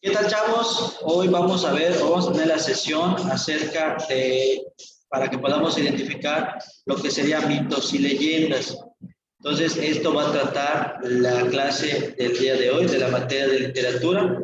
¿Qué tal, chavos? Hoy vamos a ver, vamos a tener la sesión acerca de, para que podamos identificar lo que serían mitos y leyendas. Entonces, esto va a tratar la clase del día de hoy, de la materia de literatura,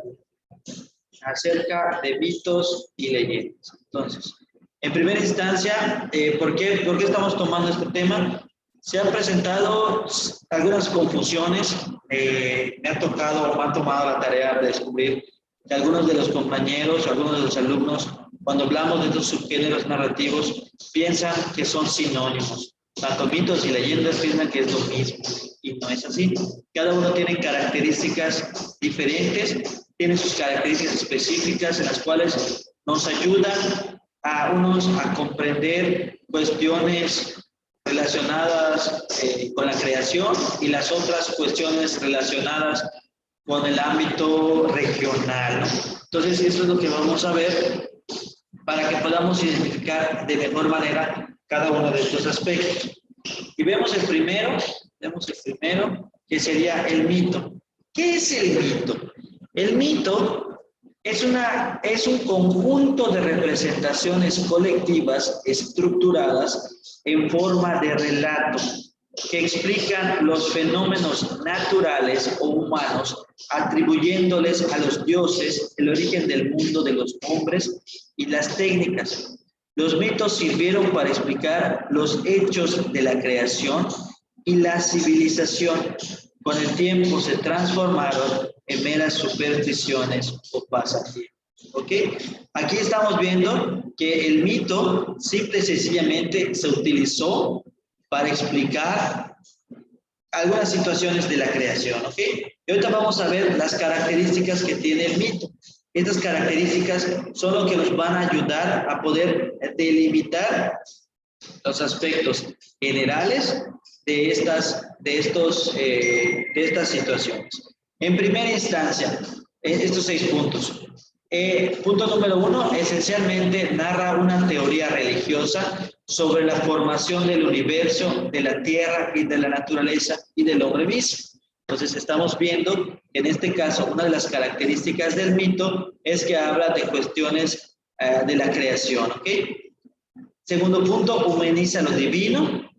acerca de mitos y leyendas. Entonces, en primera instancia, ¿por qué estamos tomando este tema? Se han presentado algunas confusiones, me han tomado la tarea de descubrir que algunos de los compañeros, algunos de los alumnos, cuando hablamos de estos subgéneros narrativos, piensan que son sinónimos. Tanto mitos y leyendas piensan que es lo mismo, y no es así. Cada uno tiene características diferentes, tiene sus características específicas en las cuales nos ayudan a unos a comprender cuestiones relacionadas con la creación y las otras cuestiones relacionadas con el ámbito regional, ¿no? Entonces, eso es lo que vamos a ver para que podamos identificar de mejor manera cada uno de estos aspectos. Y vemos el primero, que sería el mito. ¿Qué es el mito? El mito es un conjunto de representaciones colectivas estructuradas en forma de relato que explican los fenómenos naturales o humanos, atribuyéndoles a los dioses el origen del mundo de los hombres y las técnicas. Los mitos sirvieron para explicar los hechos de la creación y la civilización. Con el tiempo se transformaron en meras supersticiones o pasatiempos. ¿Ok? Aquí estamos viendo que el mito simple y sencillamente se utilizó para explicar algunas situaciones de la creación, ¿ok? Y ahorita vamos a ver las características que tiene el mito. Estas características son lo que nos van a ayudar a poder delimitar los aspectos generales de estas situaciones. En primera instancia, estos 6 puntos. Punto número 1, esencialmente narra una teoría religiosa sobre la formación del universo, de la tierra y de la naturaleza y del hombre mismo. Entonces estamos viendo que en este caso una de las características del mito es que habla de cuestiones de la creación, ¿ok? Segundo punto, humaniza lo divino.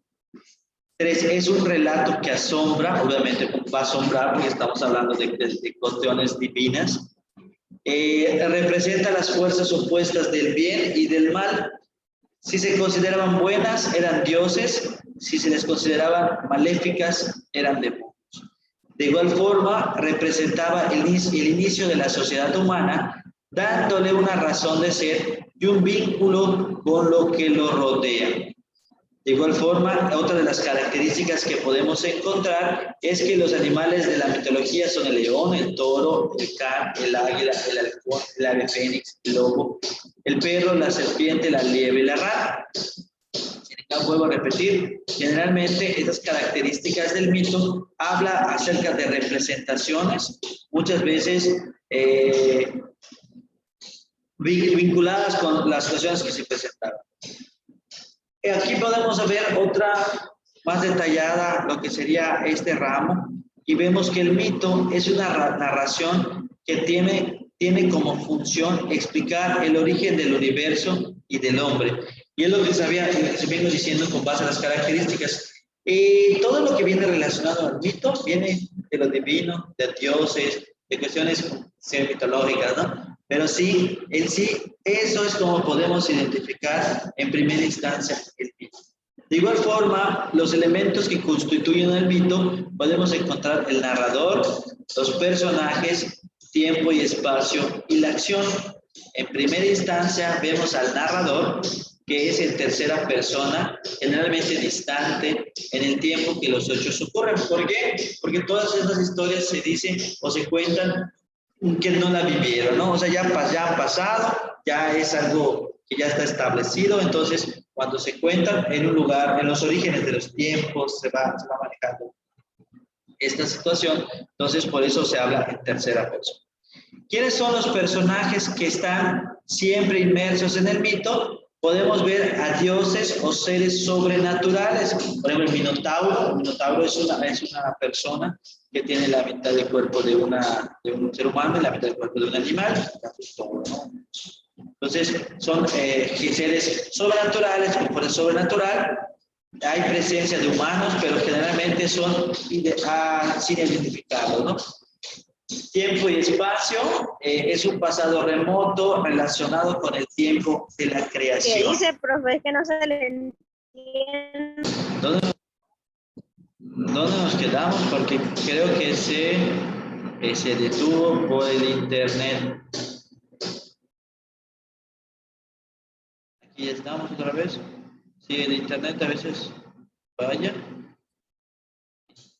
3, es un relato que asombra, obviamente va a asombrar porque estamos hablando de cuestiones divinas. Representa las fuerzas opuestas del bien y del mal. Si se consideraban buenas, eran dioses. Si se les consideraban maléficas, eran demonios. De igual forma, representaba el inicio de la sociedad humana, dándole una razón de ser y un vínculo con lo que lo rodea. De igual forma, otra de las características que podemos encontrar es que los animales de la mitología son el león, el toro, el can, el águila, el halcón, el ave fénix, el lobo, el perro, la serpiente, la liebre y la rata. Vuelvo a repetir, generalmente estas características del mito habla acerca de representaciones, muchas veces vinculadas con las situaciones que se presentaron. Aquí podemos ver otra más detallada, lo que sería este ramo, y vemos que el mito es una narración que tiene como función explicar el origen del universo y del hombre. Y es lo que se viene diciendo con base a las características. Todo lo que viene relacionado al mito viene de lo divino, de dioses, de cuestiones mitológicas, ¿no? Pero sí, en sí, eso es como podemos identificar en primera instancia el mito. De igual forma, los elementos que constituyen el mito, podemos encontrar el narrador, los personajes, tiempo y espacio y la acción. En primera instancia, vemos al narrador, que es en tercera persona, generalmente distante en el tiempo que los hechos ocurren. ¿Por qué? Porque todas estas historias se dicen o se cuentan que no la vivieron, ¿no? O sea, ya ha pasado, ya es algo que ya está establecido, entonces cuando se cuentan en un lugar, en los orígenes de los tiempos, se va manejando esta situación, entonces por eso se habla en tercera persona. ¿Quiénes son los personajes que están siempre inmersos en el mito? podemos ver a dioses o seres sobrenaturales. Por ejemplo, el minotauro es una persona que tiene la mitad del cuerpo de un ser humano y la mitad del cuerpo de un animal. ¿No? Entonces, son seres sobrenaturales, como por el sobrenatural, hay presencia de humanos, pero generalmente son sin identificarlos, ¿no? Tiempo y espacio es un pasado remoto relacionado con el tiempo de la ¿Qué creación. dice, profe? Es que no se le entiende. ¿Dónde nos quedamos? Porque creo que se detuvo por el internet. Aquí estamos otra vez. Sí, el internet a veces falla.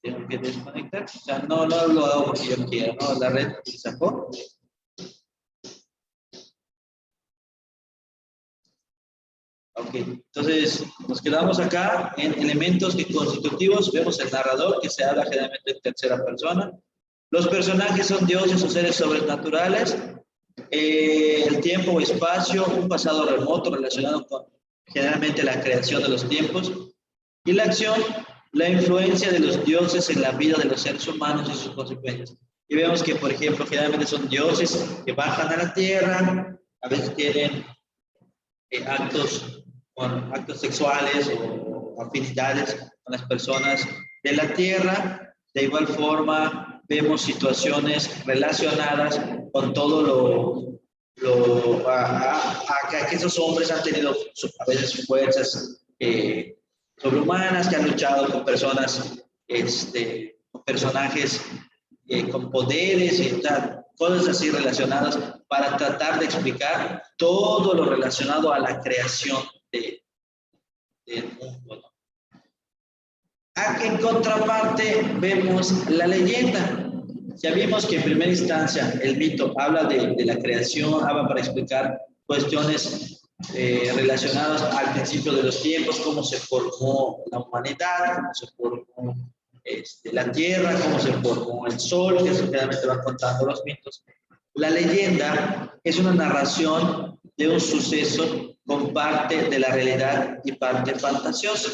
Tengo que desconectar. O sea, no lo hago porque yo quiero, ¿no? La red se sacó. Ok, entonces nos quedamos acá en elementos constitutivos. Vemos el narrador, que se habla generalmente en tercera persona. Los personajes son dioses o seres sobrenaturales. El tiempo o espacio, un pasado remoto relacionado con generalmente la creación de los tiempos. Y la acción, la influencia de los dioses en la vida de los seres humanos y sus consecuencias. Y vemos que, por ejemplo, generalmente son dioses que bajan a la tierra, a veces tienen actos sexuales o afinidades con las personas de la tierra. De igual forma, vemos situaciones relacionadas con todo que esos hombres han tenido a veces fuerzas sobrehumanas, que han luchado con personas, con personajes con poderes y tal, cosas así relacionadas para tratar de explicar todo lo relacionado a la creación del mundo, ¿no? En contraparte vemos la leyenda. Ya vimos que en primera instancia el mito habla de la creación, habla para explicar cuestiones relacionadas al principio de los tiempos, cómo se formó la humanidad, cómo se formó la tierra, cómo se formó el sol, que eso generalmente van contando los mitos. La leyenda es una narración de un suceso con parte de la realidad y parte fantasiosa.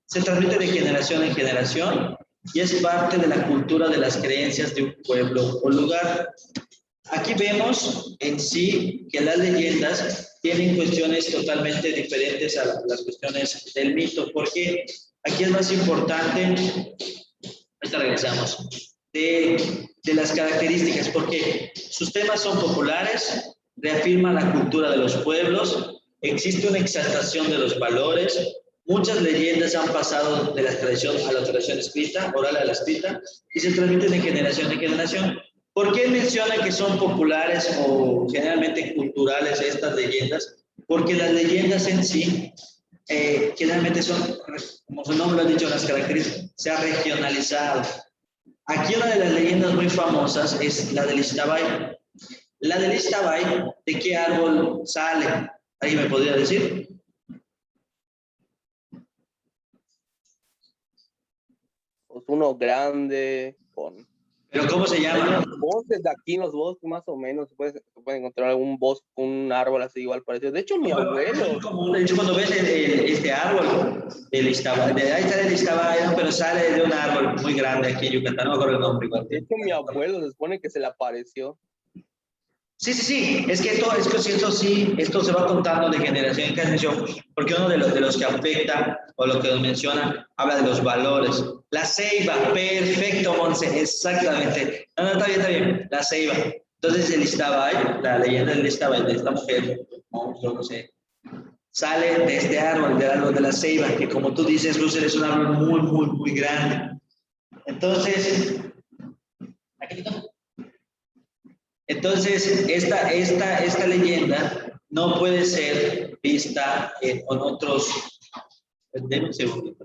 Se transmite de generación en generación y es parte de la cultura de las creencias de un pueblo o lugar. Aquí vemos en sí que las leyendas tienen cuestiones totalmente diferentes a las cuestiones del mito, porque aquí es más importante, ahorita regresamos, de las características, porque sus temas son populares, reafirman la cultura de los pueblos, existe una exaltación de los valores, muchas leyendas han pasado de la tradición a la tradición escrita, oral a la escrita, y se transmiten de generación en generación. ¿Por qué mencionan que son populares o generalmente culturales estas leyendas? Porque las leyendas en sí generalmente son, como su nombre lo ha dicho, las características, se ha regionalizado. Aquí una de las leyendas muy famosas es la del Ixtabay. La del Ixtabay, ¿de qué árbol sale? ¿Alguien me podría decir? Pues uno grande, con... ¿Pero cómo se En llama? los bosques de aquí, en los bosques más o menos, se puede encontrar algún bosque, un árbol así igual parecido. De hecho, mi abuelo... De hecho, cuando ves este árbol, el Ixtabay, de ahí sale el Ixtabay, ¿no? Pero sale de un árbol muy grande aquí en Yucatán, no me acuerdo el nombre igual. De hecho, mi abuelo se supone que se le apareció. Sí, sí, sí, es que esto sí, esto se va contando de generación en generación, porque uno de los que afecta, o lo que nos menciona, habla de los valores. La ceiba, perfecto, Monse, exactamente. No, no, está bien, la ceiba. Entonces el Ixtabay, la leyenda del Ixtabay, de esta mujer, monstruo, no sé, sale de este árbol, del árbol de la ceiba, que como tú dices, Lucer, es un árbol muy, muy, muy grande. Entonces, aquí está. Entonces, esta leyenda no puede ser vista con otros. Denme un segundo.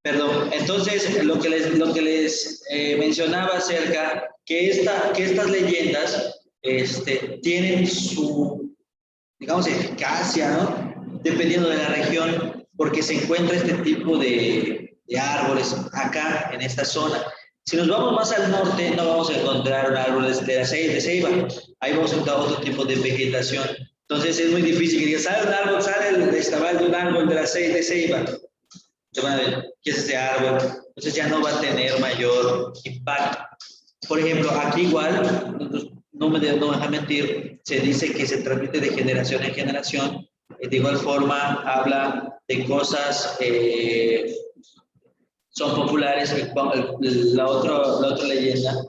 Perdón, entonces lo que les mencionaba acerca que estas leyendas tienen su, digamos, eficacia, ¿no? Dependiendo de la región, porque se encuentra este tipo de árboles acá en esta zona. Si nos vamos más al norte, no vamos a encontrar árboles de ceiba, ahí vamos a encontrar otro tipo de vegetación. Entonces es muy difícil que digas, sale un árbol, sale el estabal de un árbol de ceiba. Se van a ver, ¿qué es ese árbol? Entonces ya no va a tener mayor impacto. Por ejemplo, aquí igual, no me deja mentir, se dice que se transmite de generación en generación. De igual forma, habla de cosas, son populares. La otra leyenda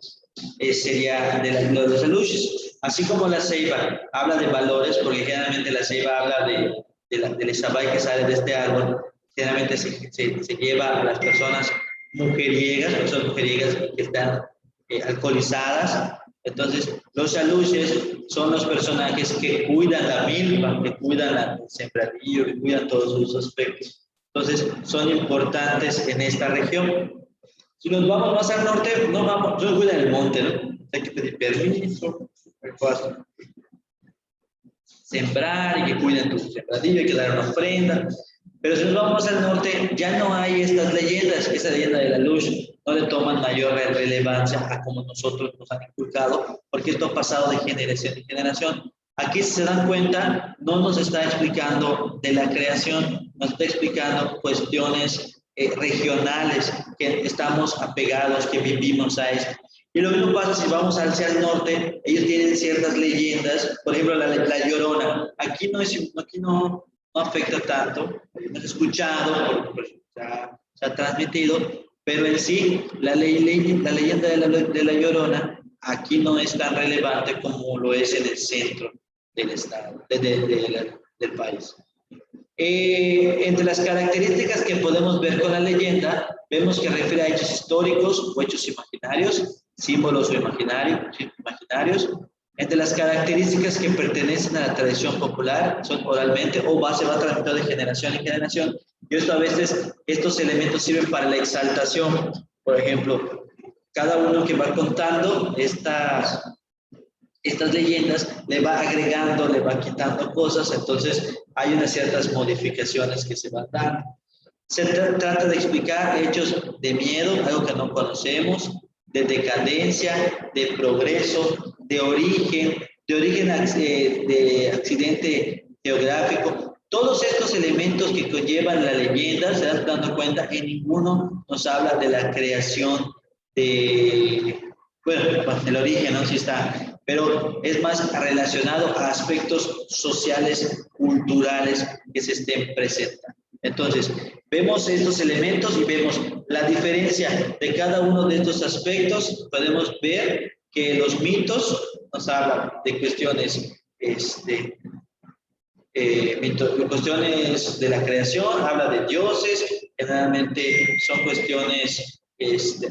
sería de los aluches. Así como la ceiba habla de valores, porque generalmente la ceiba habla del izabay que sale de este árbol, generalmente se lleva a las personas mujeriego que están alcoholizadas. Entonces, los aluches son los personajes que cuidan la milpa, que cuidan el sembradío, que cuidan todos sus aspectos. Entonces, son importantes en esta región. Si nos vamos más al norte, no vamos, yo cuidan el monte, ¿no? Hay que pedir permiso, sembrar y que cuiden tu sembradillo, hay que dar una ofrenda. Pero si nos vamos al norte, ya no hay estas leyendas, esa leyenda de la luz no le toman mayor relevancia a como nosotros nos han inculcado, porque esto ha pasado de generación en generación. Aquí, si se dan cuenta, no nos está explicando de la creación, nos está explicando cuestiones regionales, que estamos apegados, que vivimos a esto. Y lo mismo pasa si vamos hacia el norte, ellos tienen ciertas leyendas, por ejemplo, la Llorona. Aquí no afecta tanto, hemos escuchado, pues, se ha transmitido, pero en sí, la leyenda de la Llorona aquí no es tan relevante como lo es en el centro del estado, del país. Entre las características que podemos ver con la leyenda, vemos que refiere a hechos históricos o hechos imaginarios, símbolos o imaginarios. Entre las características que pertenecen a la tradición popular, son oralmente o se va transmitiendo de generación en generación. Y esto a veces, estos elementos sirven para la exaltación. Por ejemplo, cada uno que va contando estas leyendas le va agregando, le va quitando cosas, entonces hay unas ciertas modificaciones que se van dando. Se trata de explicar hechos de miedo, algo que no conocemos, de decadencia, de progreso, de origen de accidente geográfico. Todos estos elementos que conllevan la leyenda, se dan dando cuenta, en ninguno nos habla de la creación el origen, ¿no? Sí está, pero es más relacionado a aspectos sociales, culturales que se estén presentando. Entonces, vemos estos elementos y vemos la diferencia de cada uno de estos aspectos. Podemos ver que los mitos nos hablan de cuestiones, cuestiones de la creación, habla de dioses, generalmente son cuestiones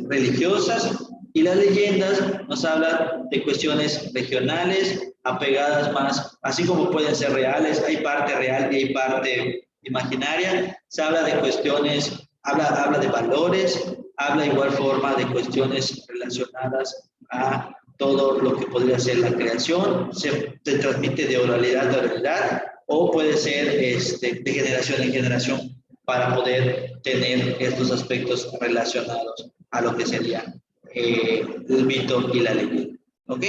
religiosas, y las leyendas nos hablan de cuestiones regionales, apegadas más, así como pueden ser reales, hay parte real y hay parte imaginaria. Se habla de cuestiones, habla de valores, habla de igual forma de cuestiones relacionadas a todo lo que podría ser la creación, se transmite de oralidad a oralidad, o puede ser de generación en generación para poder tener estos aspectos relacionados a lo que sería el mito y la leyenda. ¿Ok?